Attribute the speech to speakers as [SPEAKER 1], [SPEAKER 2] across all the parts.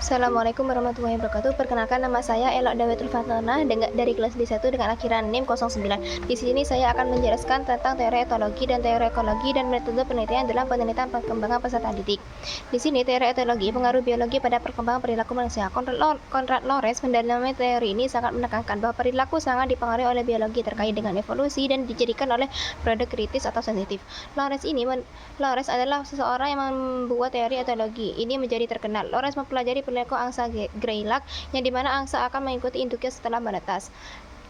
[SPEAKER 1] Assalamualaikum warahmatullahi wabarakatuh. Perkenalkan, nama saya Elok Dawetul Fatona dari kelas D1 dengan akhiran NIM 09. Di sini saya akan menjelaskan tentang teori etologi dan teori ekologi dan metode penelitian dalam penelitian perkembangan peserta didik. Di sini teori etologi, pengaruh biologi pada perkembangan perilaku manusia. Konrad Lorenz mendalami teori ini sangat menekankan bahwa perilaku sangat dipengaruhi oleh biologi terkait dengan evolusi dan dijadikan oleh periode kritis atau sensitif. Lorenz adalah seseorang yang membuat teori etologi ini menjadi terkenal. Lorenz mempelajari perilaku angsa Greylock, yang dimana angsa akan mengikuti induknya setelah menetas.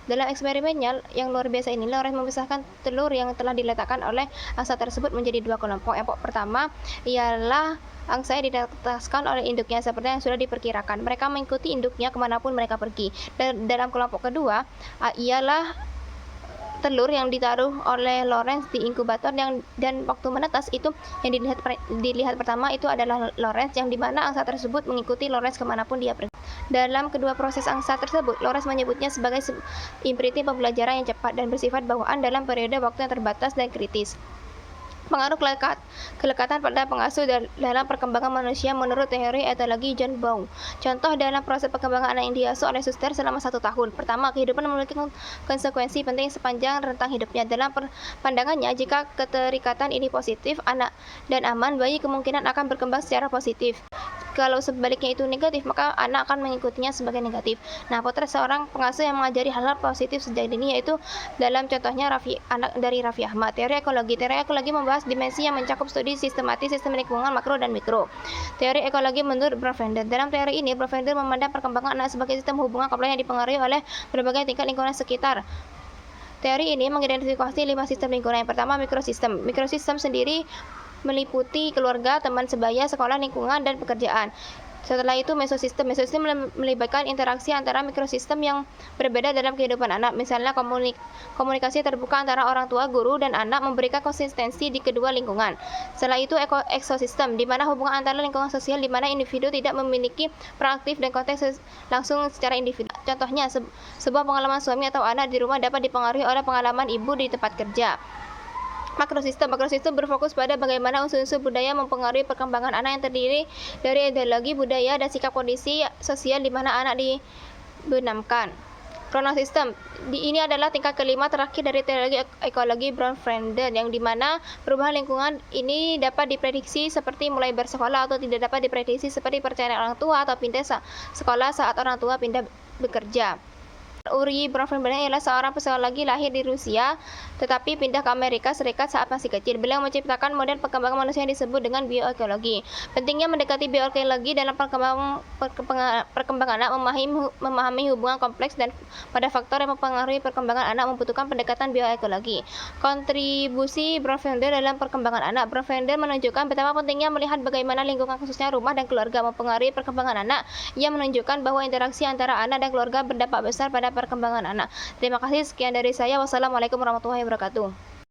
[SPEAKER 1] Dalam eksperimennya yang luar biasa ini, Lorenz memisahkan telur yang telah diletakkan oleh angsa tersebut menjadi dua kelompok. Kelompok pertama ialah angsa yang ditetaskan oleh induknya seperti yang sudah diperkirakan. Mereka mengikuti induknya kemanapun mereka pergi. Dan dalam kelompok kedua ialah telur yang ditaruh oleh Lorenz di inkubator dan waktu menetas itu yang dilihat pertama itu adalah Lorenz, yang dimana angsa tersebut mengikuti Lorenz kemanapun dia pergi. Dalam kedua proses angsa tersebut, Lorenz menyebutnya sebagai imprinting pembelajaran yang cepat dan bersifat bawaan dalam periode waktu yang terbatas dan kritis. Pengaruh kelekatan pada pengasuh dalam perkembangan manusia menurut teori etologi John Bow. Contoh dalam proses perkembangan anak yang diasuh oleh suster selama 1 tahun. Pertama, kehidupan memiliki konsekuensi penting sepanjang rentang hidupnya. Dalam pandangannya, jika keterikatan ini positif, anak dan aman, bayi kemungkinan akan berkembang secara positif. Kalau sebaliknya itu negatif, maka anak akan mengikutinya sebagai negatif. Nah, potret seorang pengasuh yang mengajari hal-hal positif sejak dini yaitu dalam contohnya anak dari Raffi Ahmad. Teori ekologi membahas dimensi yang mencakup studi sistematis sistem lingkungan makro dan mikro. Teori ekologi menurut Brofender. Dalam teori ini, Brofender memandang perkembangan anak sebagai sistem hubungan kompleks yang dipengaruhi oleh berbagai tingkat lingkungan sekitar. Teori ini mengidentifikasi 5 sistem lingkungan. Yang pertama, mikrosistem. Mikrosistem sendiri meliputi keluarga, teman sebaya, sekolah, lingkungan, dan pekerjaan. Setelah itu mesosistem. Mesosistem melibatkan interaksi antara mikrosistem yang berbeda dalam kehidupan anak. Misalnya komunikasi terbuka antara orang tua, guru, dan anak memberikan konsistensi di kedua lingkungan. Setelah itu eksosistem, di mana hubungan antara lingkungan sosial di mana individu tidak memiliki peran aktif dan konteks langsung secara individu. Contohnya, sebuah pengalaman suami atau anak di rumah dapat dipengaruhi oleh pengalaman ibu di tempat kerja. Makrosistem berfokus pada bagaimana unsur-unsur budaya mempengaruhi perkembangan anak yang terdiri dari ideologi, budaya, dan sikap kondisi sosial di mana anak dibenamkan. Kronosistem, ini adalah tingkat kelima terakhir dari teori ekologi Brofender, yang dimana perubahan lingkungan ini dapat diprediksi seperti mulai bersekolah atau tidak dapat diprediksi seperti perceraian orang tua atau pindah sekolah saat orang tua pindah bekerja. Uri Brofender adalah seorang psikologi lahir di Rusia tetapi pindah ke Amerika Serikat saat masih kecil. Beliau menciptakan model perkembangan manusia yang disebut dengan bioekologi. Pentingnya mendekati bioekologi dalam perkembangan anak, memahami hubungan kompleks dan pada faktor yang mempengaruhi perkembangan anak membutuhkan pendekatan bioekologi. Kontribusi Brofender dalam perkembangan anak. Brofender menunjukkan betapa pentingnya melihat bagaimana lingkungan khususnya rumah dan keluarga mempengaruhi perkembangan anak. Ia menunjukkan bahwa interaksi antara anak dan keluarga berdampak besar pada perkembangan anak. Terima kasih, sekian dari saya. Wassalamualaikum warahmatullahi wabarakatuh.